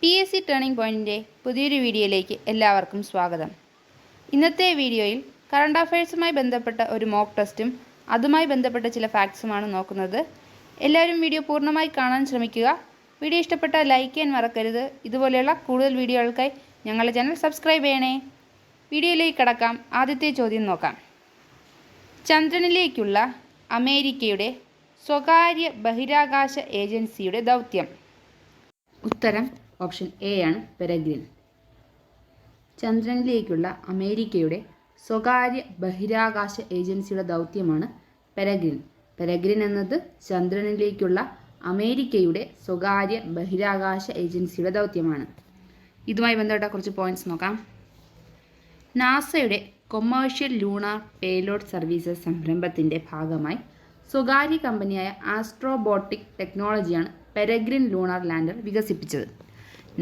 PSC turning പോയിൻറ്റിൻ്റെ പുതിയൊരു വീഡിയോയിലേക്ക് എല്ലാവർക്കും സ്വാഗതം. ഇന്നത്തെ വീഡിയോയിൽ കറണ്ട് അഫയേഴ്സുമായി ബന്ധപ്പെട്ട ഒരു മോക്ക് ടെസ്റ്റും അതുമായി ബന്ധപ്പെട്ട ചില ഫാക്ട്സുമാണ് നോക്കുന്നത്. എല്ലാവരും വീഡിയോ പൂർണ്ണമായി കാണാൻ ശ്രമിക്കുക. വീഡിയോ ഇഷ്ടപ്പെട്ടാൽ ലൈക്ക് ചെയ്യാൻ മറക്കരുത്. ഇതുപോലെയുള്ള കൂടുതൽ വീഡിയോകൾക്കായി ഞങ്ങളുടെ ചാനൽ സബ്സ്ക്രൈബ് ചെയ്യണേ. വീഡിയോയിലേക്ക് കടക്കാം. ആദ്യത്തെ ചോദ്യം നോക്കാം. ചന്ദ്രനിലേക്കുള്ള അമേരിക്കയുടെ സ്വകാര്യ ബഹിരാകാശ ഏജൻസിയുടെ ദൗത്യം. ഉത്തരം ഓപ്ഷൻ എ ആണ്, പെരഗ്രിൻ. ചന്ദ്രനിലേക്കുള്ള അമേരിക്കയുടെ സ്വകാര്യ ബഹിരാകാശ ഏജൻസിയുടെ ദൗത്യമാണ് പെരഗ്രിൻ. പെരഗ്രിൻ എന്നത് ചന്ദ്രനിലേക്കുള്ള അമേരിക്കയുടെ സ്വകാര്യ ബഹിരാകാശ ഏജൻസിയുടെ ദൗത്യമാണ്. ഇതുമായി ബന്ധപ്പെട്ട കുറച്ച് പോയിന്റ്സ് നോക്കാം. നാസയുടെ കൊമേഴ്ഷ്യൽ ലൂണാർ പേലോഡ് സർവീസസ് സംരംഭത്തിൻ്റെ ഭാഗമായി സ്വകാര്യ കമ്പനിയായ ആസ്ട്രോബോട്ടിക് ടെക്നോളജിയാണ് പെരഗ്രിൻ ലൂണാർ ലാൻഡർ വികസിപ്പിച്ചത്.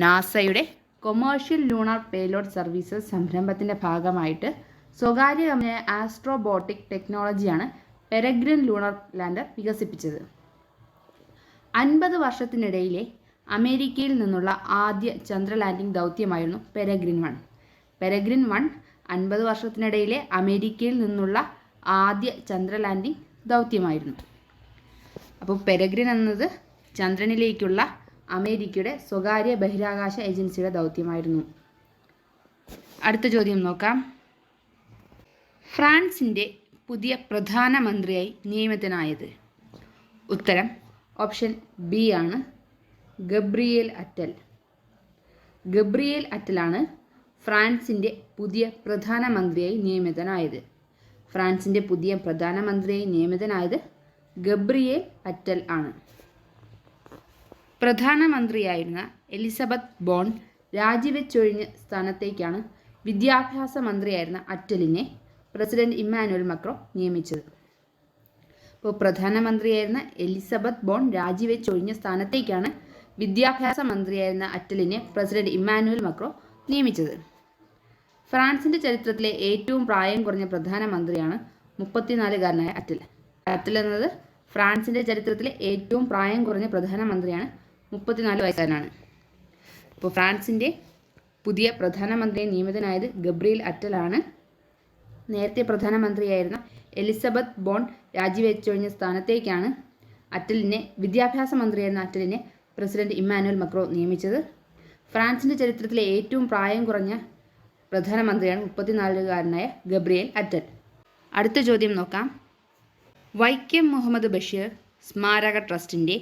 നാസയുടെ കൊമേഴ്ഷ്യൽ ലൂണാർ പേലോഡ് സർവീസസ് സംരംഭത്തിൻ്റെ ഭാഗമായിട്ട് സ്വകാര്യ കമ്പനിയായ ആസ്ട്രോബോട്ടിക് ടെക്നോളജിയാണ് പെരഗ്രിൻ ലൂണാർ ലാൻഡർ വികസിപ്പിച്ചത്. 50 വർഷത്തിനിടയിലെ അമേരിക്കയിൽ നിന്നുള്ള ആദ്യ ചന്ദ്ര ലാൻഡിംഗ് ദൗത്യമായിരുന്നു പെരഗ്രിൻ 1. പെരഗ്രിൻ 1 50 വർഷത്തിനിടയിലെ അമേരിക്കയിൽ നിന്നുള്ള ആദ്യ ചന്ദ്ര ലാൻഡിംഗ് ദൗത്യമായിരുന്നു. അപ്പോൾ പെരഗ്രിൻ എന്നത് ചന്ദ്രനിലേക്കുള്ള അമേരിക്കയുടെ സ്വകാര്യ ബഹിരാകാശ ഏജൻസിയുടെ ദൗത്യമായിരുന്നു. അടുത്ത ചോദ്യം നോക്കാം. ഫ്രാൻസിൻ്റെ പുതിയ പ്രധാനമന്ത്രിയായി നിയമിതനായത്. ഉത്തരം ഓപ്ഷൻ ബി ആണ്, ഗബ്രിയേൽ അറ്റൽ. ഗബ്രിയേൽ അറ്റലാണ് ഫ്രാൻസിൻ്റെ പുതിയ പ്രധാനമന്ത്രിയായി നിയമിതനായത്. ഫ്രാൻസിൻ്റെ പുതിയ പ്രധാനമന്ത്രിയായി നിയമിതനായത് ഗബ്രിയേൽ അറ്റൽ ആണ്. പ്രധാനമന്ത്രിയായിരുന്ന എലിസബത്ത് ബോൺ രാജിവെച്ചൊഴിഞ്ഞ സ്ഥാനത്തേക്കാണ് വിദ്യാഭ്യാസ മന്ത്രിയായിരുന്ന അറ്റലിനെ പ്രസിഡന്റ് ഇമ്മാനുവൽ മക്രോ നിയമിച്ചത്. ഇപ്പോൾ പ്രധാനമന്ത്രിയായിരുന്ന എലിസബത്ത് ബോൺ രാജിവെച്ചൊഴിഞ്ഞ സ്ഥാനത്തേക്കാണ് വിദ്യാഭ്യാസ മന്ത്രിയായിരുന്ന അറ്റലിനെ പ്രസിഡന്റ് ഇമ്മാനുവൽ മക്രോ നിയമിച്ചത്. ഫ്രാൻസിൻ്റെ ചരിത്രത്തിലെ ഏറ്റവും പ്രായം കുറഞ്ഞ പ്രധാനമന്ത്രിയാണ് 34-കാരനായ അറ്റൽ. അറ്റൽ എന്നത് ഫ്രാൻസിൻ്റെ ചരിത്രത്തിലെ ഏറ്റവും പ്രായം കുറഞ്ഞ പ്രധാനമന്ത്രിയാണ്, 34 വയസ്സുകാരനാണ്. ഇപ്പോൾ ഫ്രാൻസിൻ്റെ പുതിയ പ്രധാനമന്ത്രിയെ നിയമിതനായത് ഗബ്രിയേൽ അറ്റലാണ്. നേരത്തെ പ്രധാനമന്ത്രിയായിരുന്ന എലിസബത്ത് ബോൺ രാജിവെച്ചൊഴിഞ്ഞ സ്ഥാനത്തേക്കാണ് വിദ്യാഭ്യാസ മന്ത്രിയായിരുന്ന അറ്റലിനെ പ്രസിഡന്റ് ഇമ്മാനുവൽ മക്രോ നിയമിച്ചത്. ഫ്രാൻസിൻ്റെ ചരിത്രത്തിലെ ഏറ്റവും പ്രായം കുറഞ്ഞ പ്രധാനമന്ത്രിയാണ് 34-കാരനായ ഗബ്രിയേൽ അറ്റൽ. അടുത്ത ചോദ്യം നോക്കാം. വൈക്കം മുഹമ്മദ് ബഷീർ സ്മാരക ട്രസ്റ്റിൻ്റെ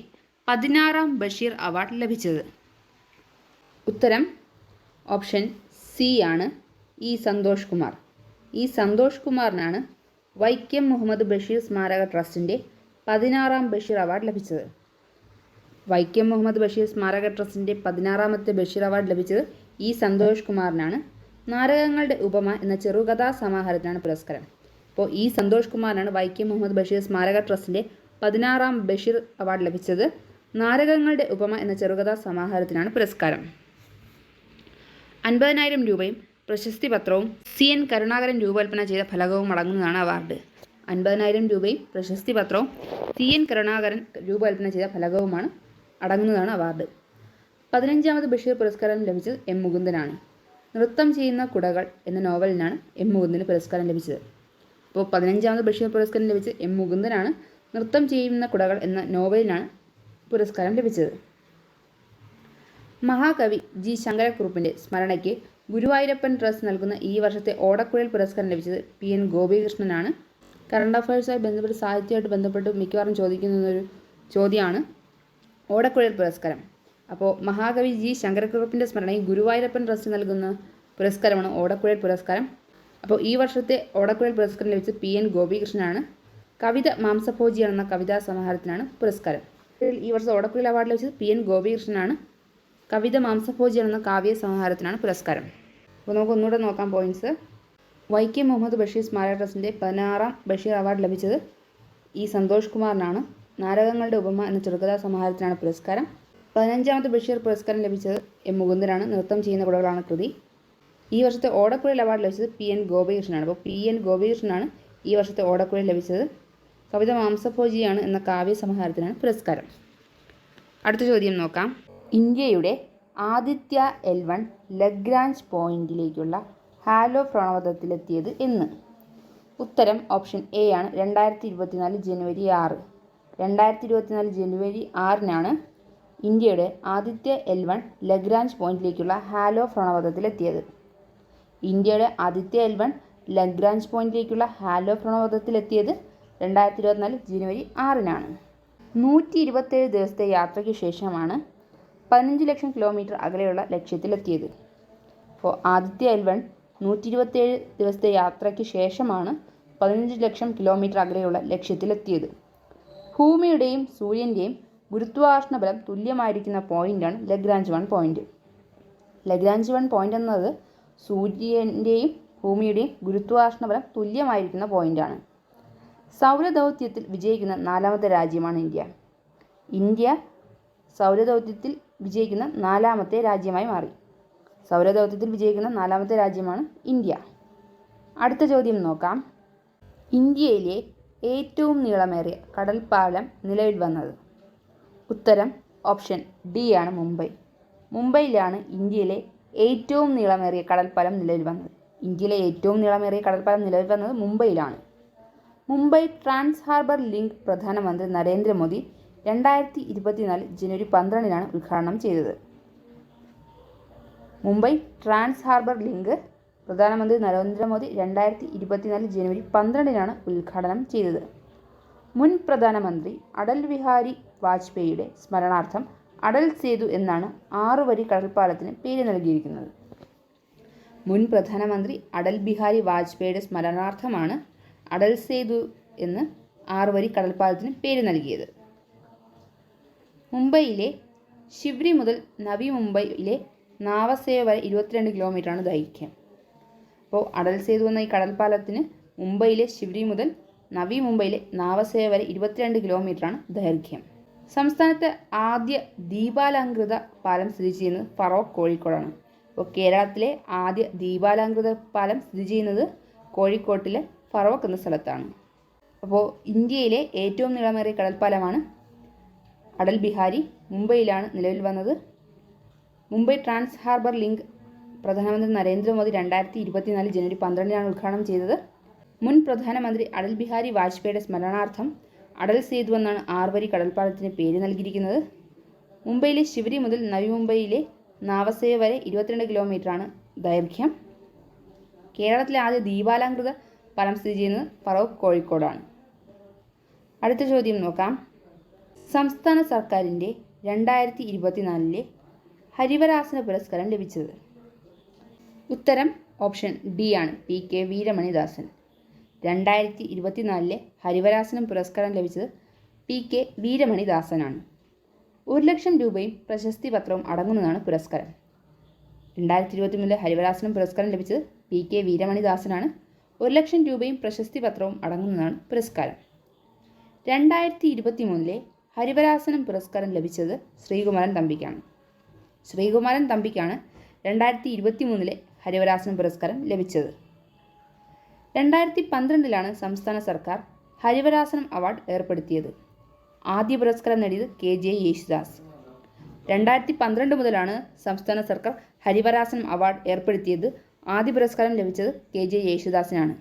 16ാം ബഷീർ അവാർഡ് ലഭിച്ചത്. ഉത്തരം ഓപ്ഷൻ സി ആണ്, ഇ സന്തോഷ് കുമാർ. ഇ സന്തോഷ് കുമാറിനാണ് വൈക്കം മുഹമ്മദ് ബഷീർ സ്മാരക ട്രസ്റ്റിൻ്റെ 16ാം ബഷീർ അവാർഡ് ലഭിച്ചത്. വൈക്കം മുഹമ്മദ് ബഷീർ സ്മാരക ട്രസ്റ്റിൻ്റെ 16ാമത്തെ ബഷീർ അവാർഡ് ലഭിച്ചത് ഇ സന്തോഷ് കുമാറിനാണ്. നാടകങ്ങളുടെ ഉപമ എന്ന ചെറുകഥാ സമാഹാരത്തിനാണ് പുരസ്കാരം. അപ്പോൾ ഇ സന്തോഷ് കുമാറിനാണ് വൈക്കം മുഹമ്മദ് ബഷീർ സ്മാരക ട്രസ്റ്റിൻ്റെ 16ാം ബഷീർ അവാർഡ് ലഭിച്ചത്. നാടകങ്ങളുടെ ഉപമ എന്ന ചെറുകഥാ സമാഹാരത്തിനാണ് പുരസ്കാരം. 50,000 രൂപയും പ്രശസ്തി പത്രവും CN കരുണാകരൻ രൂപകൽപ്പന ചെയ്ത ഫലകവും അടങ്ങുന്നതാണ് അവാർഡ്. 50,000 രൂപയും പ്രശസ്തി പത്രവും CN കരുണാകരൻ രൂപകൽപ്പന ചെയ്ത ഫലകവുമാണ് അടങ്ങുന്നതാണ് അവാർഡ്. 15ാമത് ബഷീർ പുരസ്കാരം ലഭിച്ചത് M മുകുന്ദനാണ്. നൃത്തം ചെയ്യുന്ന കുടകൾ എന്ന നോവലിനാണ് M മുകുന്ദന് പുരസ്കാരം ലഭിച്ചത്. അപ്പോൾ 15ാമത് ബഷീർ പുരസ്കാരം ലഭിച്ചത് M മുകുന്ദനാണ്. നൃത്തം ചെയ്യുന്ന കുടകൾ എന്ന നോവലിനാണ് പുരസ്കാരം ലഭിച്ചത്. മഹാകവി G ശങ്കരക്കുറുപ്പിൻ്റെ സ്മരണയ്ക്ക് ഗുരുവായൂരപ്പൻ ട്രസ്റ്റ് നൽകുന്ന ഈ വർഷത്തെ ഓടക്കുഴൽ പുരസ്കാരം ലഭിച്ചത് PN ഗോപികൃഷ്ണനാണ്. കറണ്ട് അഫയേഴ്സുമായി ബന്ധപ്പെട്ട് സാഹിത്യമായിട്ട് ബന്ധപ്പെട്ട് മിക്കവാറും ചോദിക്കുന്നൊരു ചോദ്യമാണ് ഓടക്കുഴൽ പുരസ്കാരം. അപ്പോൾ മഹാകവി G ശങ്കരക്കുറുപ്പിൻ്റെ സ്മരണയ്ക്ക് ഗുരുവായൂരപ്പൻ ട്രസ്റ്റ് നൽകുന്ന പുരസ്കാരമാണ് ഓടക്കുഴൽ പുരസ്കാരം. അപ്പോൾ ഈ വർഷത്തെ ഓടക്കുഴൽ പുരസ്കാരം ലഭിച്ചത് PN ഗോപികൃഷ്ണനാണ്. കവിത മാംസഭോജിയാണ് എന്ന കവിതാ സമാഹാരത്തിനാണ് പുരസ്കാരം. ഈ വർഷത്തെ ഓടക്കുഴൽ അവാർഡ് ലഭിച്ചത് PN ഗോപികൃഷ്ണനാണ്. കവിത മാംസഭോജിയാണ് എന്ന കാവ്യ സമാഹാരത്തിനാണ് പുരസ്കാരം. അപ്പോൾ നമുക്ക് ഒന്നുകൂടെ നോക്കാം പോയിന്റ്സ്. വൈക്കം മുഹമ്മദ് ബഷീർ സ്മാരക ട്രസ്റ്റിൻ്റെ 16ാം ബഷീർ അവാർഡ് ലഭിച്ചത് ഇ സന്തോഷ് കുമാറിനാണ്. നാടകങ്ങളുടെ ഉപമ എന്ന ചെറുകഥാ സമാഹാരത്തിനാണ് പുരസ്കാരം. 15ാമത്തെ ബഷീർ പുരസ്കാരം ലഭിച്ചത് M മുകുന്ദനാണ്. നൃത്തം ചെയ്യുന്ന കുടകളാണ് കൃതി. ഈ വർഷത്തെ ഓടക്കുഴൽ അവാർഡ് ലഭിച്ചത് PN ഗോപികൃഷ്ണനാണ്. അപ്പോൾ PN ഗോപികൃഷ്ണനാണ് ഈ വർഷത്തെ ഓടക്കുഴൽ ലഭിച്ചത്. കവിത മാംസഭോജിയാണ് എന്ന കാവ്യ സമാഹാരത്തിനാണ് പുരസ്കാരം. അടുത്ത ചോദ്യം നോക്കാം. ഇന്ത്യയുടെ ആദിത്യ L1 ലഗ്രാഞ്ച് പോയിന്റിലേക്കുള്ള ഹാലോ ഭ്രമണപഥത്തിലെത്തിയത് എന്ന്? ഉത്തരം ഓപ്ഷൻ എ ആണ് 2024 ജനുവരി 6. 2024 ജനുവരി 6-നാണ് ഇന്ത്യയുടെ ആദിത്യ L1 ലഗ്രാഞ്ച് പോയിന്റിലേക്കുള്ള ഹാലോ ഭ്രമണപഥത്തിലെത്തിയത്. ഇന്ത്യയുടെ ആദിത്യ L1 ലഗ്രാഞ്ച് പോയിന്റിലേക്കുള്ള ഹാലോ ഭ്രമണപഥത്തിലെത്തിയത് 2024 ജനുവരി 6-നാണ്. 127 ദിവസത്തെ യാത്രയ്ക്ക് ശേഷമാണ് 15 ലക്ഷം കിലോമീറ്റർ അകലെയുള്ള ലക്ഷ്യത്തിലെത്തിയത്. അപ്പോൾ ആദിത്യ L1 127 ദിവസത്തെ യാത്രയ്ക്ക് ശേഷമാണ് 15 ലക്ഷം കിലോമീറ്റർ അകലെയുള്ള ലക്ഷ്യത്തിലെത്തിയത്. ഭൂമിയുടെയും സൂര്യൻ്റെയും ഗുരുത്വാകർഷണ ബലം തുല്യമായിരിക്കുന്ന പോയിൻ്റാണ് ലഗ്രാഞ്ച് 1 പോയിൻ്റ്. ലഗ്രാഞ്ച് 1 പോയിൻ്റ് എന്നത് സൂര്യൻ്റെയും ഭൂമിയുടെയും ഗുരുത്വാകർഷണ ബലം തുല്യമായിരിക്കുന്ന പോയിൻ്റാണ്. സൗരദൗത്യത്തിൽ വിജയിക്കുന്ന 4ാമത്തെ രാജ്യമാണ് ഇന്ത്യ. ഇന്ത്യ സൗരദൗത്യത്തിൽ വിജയിക്കുന്ന 4ാമത്തെ രാജ്യമായി മാറി. സൗരദൗത്യത്തിൽ വിജയിക്കുന്ന 4ാമത്തെ രാജ്യമാണ് ഇന്ത്യ. അടുത്ത ചോദ്യം നോക്കാം. ഇന്ത്യയിലെ ഏറ്റവും നീളമേറിയ കടൽപ്പാലം നിലവിൽ വന്നത്? ഉത്തരം ഓപ്ഷൻ ഡി ആണ് മുംബൈ. മുംബൈയിലാണ് ഇന്ത്യയിലെ ഏറ്റവും നീളമേറിയ കടൽപ്പാലം നിലവിൽ വന്നത്. ഇന്ത്യയിലെ ഏറ്റവും നീളമേറിയ കടൽപ്പാലം നിലവിൽ വന്നത് മുംബൈയിലാണ്. മുംബൈ ട്രാൻസ് ഹാർബർ ലിങ്ക് പ്രധാനമന്ത്രി നരേന്ദ്രമോദി 2024 ജനുവരി 12-നാണ് ഉദ്ഘാടനം ചെയ്തത്. മുംബൈ ട്രാൻസ് ഹാർബർ ലിങ്ക് പ്രധാനമന്ത്രി നരേന്ദ്രമോദി 2024 ജനുവരി 12-നാണ് ഉദ്ഘാടനം ചെയ്തത്. മുൻ പ്രധാനമന്ത്രി അടൽ ബിഹാരി വാജ്പേയിയുടെ സ്മരണാർത്ഥം അടൽ സേതു എന്നാണ് 6 വരി കടൽപ്പാലത്തിന് പേര് നൽകിയിരിക്കുന്നത്. മുൻ പ്രധാനമന്ത്രി അടൽ ബിഹാരി വാജ്പേയിയുടെ സ്മരണാർത്ഥമാണ് അടൽ സേതു എന്ന് 6 വരി കടൽപ്പാലത്തിന് പേര് നൽകിയത്. മുംബൈയിലെ ശിവ്രി മുതൽ നവി മുംബൈയിലെ നാവസേവ വരെ 22 കിലോമീറ്ററാണ് ദൈർഘ്യം. അപ്പോൾ അടൽ സേതു എന്ന ഈ കടൽപ്പാലത്തിന് മുംബൈയിലെ ശിവ്രി മുതൽ നവി മുംബൈയിലെ നാവസേവ വരെ 22 കിലോമീറ്ററാണ് ദൈർഘ്യം. സംസ്ഥാനത്തെ ആദ്യ ദീപാലംകൃത പാലം സ്ഥിതി ചെയ്യുന്നത് ഫറോക്ക് കോഴിക്കോടാണ്. അപ്പോൾ കേരളത്തിലെ ആദ്യ ദീപാലംകൃത പാലം സ്ഥിതി ചെയ്യുന്നത് കോഴിക്കോട്ടിലെ ഫറോക്ക് എന്ന സ്ഥലത്താണ്. അപ്പോൾ ഇന്ത്യയിലെ ഏറ്റവും നീളമേറിയ കടൽപ്പാലമാണ് അടൽ ബിഹാരി. മുംബൈയിലാണ് നിലവിൽ വന്നത്. മുംബൈ ട്രാൻസ് ഹാർബർ ലിങ്ക് പ്രധാനമന്ത്രി നരേന്ദ്രമോദി 2024 ജനുവരി 12-നാണ് ഉദ്ഘാടനം ചെയ്തത്. മുൻ പ്രധാനമന്ത്രി അടൽ ബിഹാരി വാജ്പേയിയുടെ സ്മരണാർത്ഥം അടൽ സേതു എന്നാണ് 6 വരി കടൽപ്പാലത്തിന് പേര് നൽകിയിരിക്കുന്നത്. മുംബൈയിലെ ശിവരി മുതൽ നവി മുംബൈയിലെ നാവസേവ വരെ 22 കിലോമീറ്ററാണ് ദൈർഘ്യം. കേരളത്തിലെ ആദ്യ ദീപാലംകൃത പാലം സ്ഥിതി ചെയ്യുന്നത് ഫറോക്ക് കോഴിക്കോടാണ്. അടുത്ത ചോദ്യം നോക്കാം. സംസ്ഥാന സർക്കാരിൻ്റെ 2024 ഹരിവരാസന പുരസ്കാരം ലഭിച്ചത്? ഉത്തരം ഓപ്ഷൻ ഡി ആണ് PK വീരമണിദാസൻ. 2024 ഹരിവരാസനം പുരസ്കാരം ലഭിച്ചത് PK വീരമണിദാസനാണ്. 1 ലക്ഷം രൂപയും പ്രശസ്തി പത്രവും അടങ്ങുന്നതാണ് പുരസ്കാരം. 2023 ഹരിവരാസനം പുരസ്കാരം ലഭിച്ചത് PK വീരമണിദാസനാണ്. 1 ലക്ഷം രൂപയും പ്രശസ്തി പത്രവും അടങ്ങുന്നതാണ് പുരസ്കാരം. 2023 ഹരിവരാസനം പുരസ്കാരം ലഭിച്ചത് ശ്രീകുമാരൻ തമ്പിക്കാണ്. ശ്രീകുമാരൻ തമ്പിക്കാണ് 2023 ഹരിവരാസനം പുരസ്കാരം ലഭിച്ചത്. 2012 സംസ്ഥാന സർക്കാർ ഹരിവരാസനം അവാർഡ് ഏർപ്പെടുത്തിയത്. ആദ്യ പുരസ്കാരം നേടിയത് KJ യേശുദാസ്. 2012 മുതലാണ് സംസ്ഥാന സർക്കാർ ഹരിവരാസനം അവാർഡ് ഏർപ്പെടുത്തിയത്. ആദ്യ പുരസ്കാരം ലഭിച്ചത് KJ യേശുദാസിനാണ്.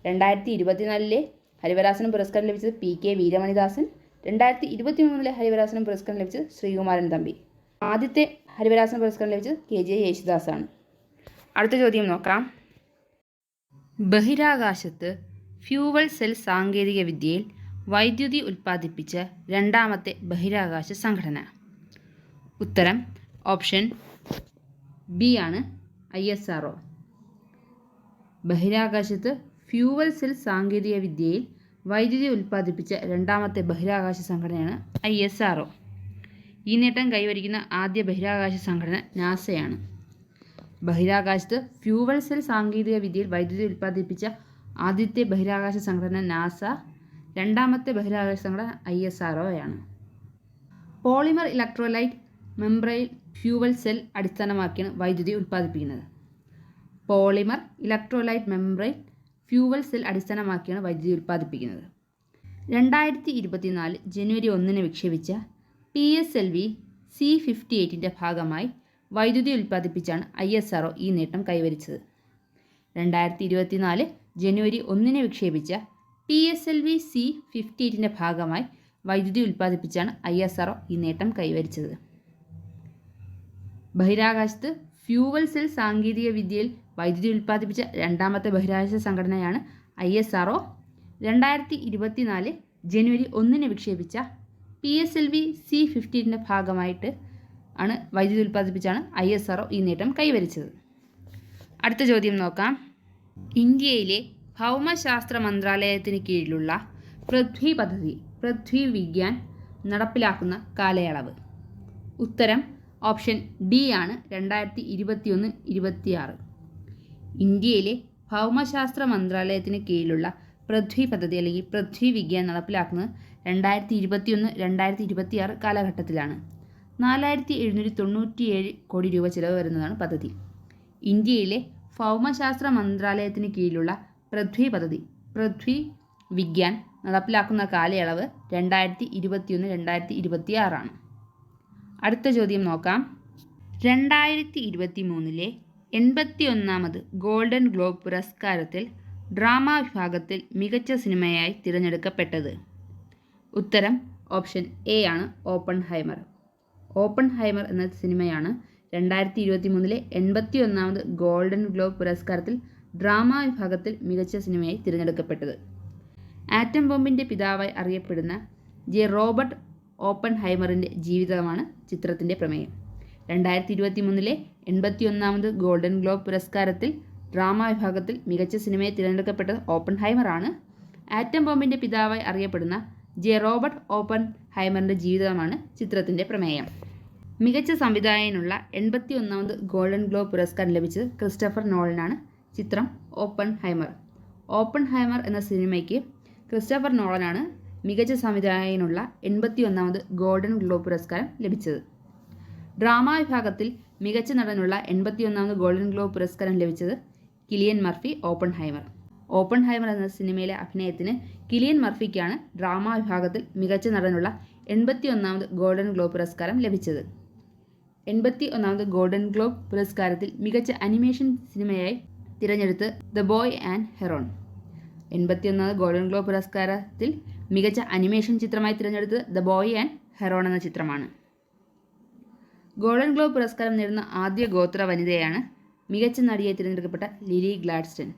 2024 ഹരിവരാസനം പുരസ്കാരം ലഭിച്ചത് PK വീരമണിദാസൻ. 2023 ഹരിവരാസനം പുരസ്കാരം ലഭിച്ചത് ശ്രീകുമാരൻ തമ്പി. ആദ്യത്തെ ഹരിവരാസന പുരസ്കാരം ലഭിച്ചത് KJ യേശുദാസാണ്. അടുത്ത ചോദ്യം നോക്കാം. ബഹിരാകാശത്ത് ഫ്യൂവൽ സെൽ സാങ്കേതിക വിദ്യയിൽ വൈദ്യുതി ഉൽപ്പാദിപ്പിച്ച 2ാമത്തെ ബഹിരാകാശ സംഘടന? ഉത്തരം ഓപ്ഷൻ ബി ആണ് ISRO. ബഹിരാകാശത്ത് ഫ്യൂവൽ സെൽ സാങ്കേതിക വിദ്യയിൽ വൈദ്യുതി ഉൽപ്പാദിപ്പിച്ച 2ാമത്തെ ബഹിരാകാശ സംഘടനയാണ് ISRO. ഈ നേട്ടം കൈവരിക്കുന്ന ആദ്യ ബഹിരാകാശ സംഘടന നാസയാണ്. ബഹിരാകാശത്ത് ഫ്യൂവൽ സെൽ സാങ്കേതിക വിദ്യയിൽ വൈദ്യുതി ഉൽപ്പാദിപ്പിച്ച ആദ്യത്തെ ബഹിരാകാശ സംഘടന നാസ, 2ാമത്തെ ബഹിരാകാശ സംഘടന ISROയാണ്. Polymer electrolyte membrane fuel cell അടിസ്ഥാനമാക്കിയാണ് വൈദ്യുതി ഉൽപ്പാദിപ്പിക്കുന്നത്. Polymer electrolyte membrane fuel cell അടിസ്ഥാനമാക്കിയാണ് വൈദ്യുതി ഉൽപ്പാദിപ്പിക്കുന്നത്. 2024 ജനുവരി 1 വിക്ഷേപിച്ച PSLV C-58ൻ്റെ ഭാഗമായി വൈദ്യുതി ഉൽപ്പാദിപ്പിച്ചാണ് ISRO ഈ നേട്ടം കൈവരിച്ചത്. 2024 ജനുവരി 1 വിക്ഷേപിച്ച PSLV C-58ൻ്റെ ഭാഗമായി വൈദ്യുതി ഉൽപ്പാദിപ്പിച്ചാണ് ISRO ഈ നേട്ടം കൈവരിച്ചത്. ബഹിരാകാശത്ത് ഫ്യൂവൽ സെൽ സാങ്കേതിക വിദ്യയിൽ വൈദ്യുതി ഉൽപ്പാദിപ്പിച്ച രണ്ടാമത്തെ ബഹിരാകാശ സംഘടനയാണ് ISRO. 2024 ജനുവരി 1 വിക്ഷേപിച്ച PSLV C-58ൻ്റെ ഭാഗമായിട്ട് വൈദ്യുതി ഉൽപ്പാദിപ്പിച്ചാണ് ISRO ഈ നേട്ടം കൈവരിച്ചത്. അടുത്ത ചോദ്യം നോക്കാം. ഇന്ത്യയിലെ ഭൗമശാസ്ത്ര മന്ത്രാലയത്തിന് കീഴിലുള്ള പൃഥ്വി പദ്ധതി പൃഥ്വി വിഗ്യാൻ നടപ്പിലാക്കുന്ന കാലയളവ്. ഉത്തരം ഓപ്ഷൻ ഡി ആണ്, 2021-26. ഇന്ത്യയിലെ ഭൗമശാസ്ത്ര മന്ത്രാലയത്തിന് കീഴിലുള്ള പൃഥ്വി പദ്ധതി അല്ലെങ്കിൽ പൃഥ്വി വിഗ്യാൻ നടപ്പിലാക്കുന്നത് 2021-2026 കാലഘട്ടത്തിലാണ്. 4797 കോടി രൂപ ചിലവ് വരുന്നതാണ് പദ്ധതി. ഇന്ത്യയിലെ ഭൗമശാസ്ത്ര മന്ത്രാലയത്തിന് കീഴിലുള്ള പൃഥ്വി പദ്ധതി പൃഥ്വി വിഗ്യാൻ നടപ്പിലാക്കുന്ന കാലയളവ് 2021-2026 ആണ്. അടുത്ത ചോദ്യം നോക്കാം. 2023 81ാമത് ഗോൾഡൻ ഗ്ലോബ് പുരസ്കാരത്തിൽ ഡ്രാമ വിഭാഗത്തിൽ മികച്ച സിനിമയായി തിരഞ്ഞെടുക്കപ്പെട്ടത്. ഉത്തരം ഓപ്ഷൻ എ ആണ്, ഓപ്പൺഹൈമർ. ഓപ്പൺഹൈമർ എന്ന സിനിമയാണ് 2023 81ാമത് ഗോൾഡൻ ഗ്ലോബ് പുരസ്കാരത്തിൽ ഡ്രാമ വിഭാഗത്തിൽ മികച്ച സിനിമയായി തിരഞ്ഞെടുക്കപ്പെട്ടത്. ആറ്റം ബോംബിൻ്റെ പിതാവായി അറിയപ്പെടുന്ന റോബർട്ട് ഓപ്പൺഹൈമറിൻ്റെ ജീവിതമാണ് ചിത്രത്തിൻ്റെ പ്രമേയം. 2023 81ാമത് ഗോൾഡൻ ഗ്ലോബ് പുരസ്കാരത്തിൽ ഡ്രാമ വിഭാഗത്തിൽ മികച്ച സിനിമയെ തിരഞ്ഞെടുക്കപ്പെട്ടത് ഓപ്പൺഹൈമറാണ്. ആറ്റം ബോംബിൻ്റെ പിതാവായി അറിയപ്പെടുന്ന റോബർട്ട് ഓപ്പൺഹൈമറിൻ്റെ ജീവിതമാണ് ചിത്രത്തിൻ്റെ പ്രമേയം. മികച്ച സംവിധായകനുള്ള 81ാമത് ഗോൾഡൻ ഗ്ലോബ് പുരസ്കാരം ലഭിച്ചത് ക്രിസ്റ്റഫർ നോളനാണ്. ചിത്രം ഓപ്പൺഹൈമർ. ഓപ്പൺഹൈമർ എന്ന സിനിമയ്ക്ക് ക്രിസ്റ്റഫർ നോളനാണ് മികച്ച സംവിധായകനുള്ള 81ാമത് ഗോൾഡൻ ഗ്ലോബ് പുരസ്കാരം ലഭിച്ചത്. ഡ്രാമ വിഭാഗത്തിൽ മികച്ച നടനുള്ള 81ാമത് ഗോൾഡൻ ഗ്ലോബ് പുരസ്കാരം ലഭിച്ചത് കിലിയൻ മർഫി. ഓപ്പൺഹൈമർ എന്ന സിനിമയിലെ അഭിനയത്തിന് കിലിയൻ മർഫിക്കാണ് ഡ്രാമ വിഭാഗത്തിൽ മികച്ച നടനുള്ള 81ാമത് ഗോൾഡൻ ഗ്ലോബ് പുരസ്കാരം ലഭിച്ചത്. 81ാമത് ഗോൾഡൻ ഗ്ലോബ് പുരസ്കാരത്തിൽ മികച്ച അനിമേഷൻ സിനിമയായി തിരഞ്ഞെടുത്ത് ദ ബോയ് ആൻഡ് ഹെറോൺ. 81ാമത് ഗോൾഡൻ ഗ്ലോബ് പുരസ്കാരത്തിൽ മികച്ച അനിമേഷൻ ചിത്രമായി തിരഞ്ഞെടുത്തത് ദ ബോയ് ആൻഡ് ഹെറോൺ എന്ന ചിത്രമാണ്. ഗോൾഡൻ ഗ്ലോബ് പുരസ്കാരം നേടുന്ന ആദ്യ ഗോത്ര വനിതയാണ് മികച്ച നടിയായി തിരഞ്ഞെടുക്കപ്പെട്ട ലിലി ഗ്ലാഡ്സ്റ്റൺ.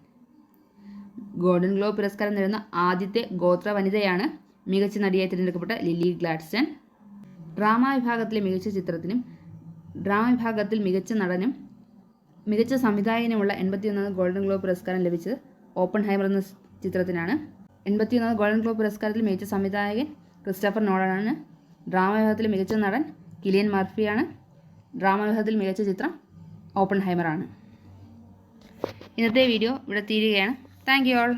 ഗോൾഡൻ ഗ്ലോബ് പുരസ്കാരം നേടുന്ന ആദ്യത്തെ ഗോത്ര വനിതയാണ് മികച്ച നടിയായി തിരഞ്ഞെടുക്കപ്പെട്ട ലിലി ഗ്ലാഡ്സ്റ്റൺ. ഡ്രാമ വിഭാഗത്തിലെ മികച്ച ചിത്രത്തിനും ഡ്രാമ വിഭാഗത്തിൽ മികച്ച നടനും മികച്ച സംവിധായകനുമുള്ള 81ാമത് ഗോൾഡൻ ഗ്ലോബ് പുരസ്കാരം ലഭിച്ചത് ഓപ്പൺഹൈമർ എന്ന ചിത്രത്തിനാണ്. 81ാമത് ഗോൾഡൻ ഗ്ലോബ് പുരസ്കാരത്തിൽ മികച്ച സംവിധായകൻ ക്രിസ്റ്റഫർ നോളനാണ്. ഡ്രാമ വിഭാഗത്തിലെ മികച്ച നടൻ കിലിയൻ മർഫിയാണ്. ഡ്രാമ വിഭാഗത്തിൽ മികച്ച ചിത്രം ഓപ്പൺഹൈമറാണ്. ഇന്നത്തെ വീഡിയോ ഇവിടെ തീരുകയാണ്. Thank you all.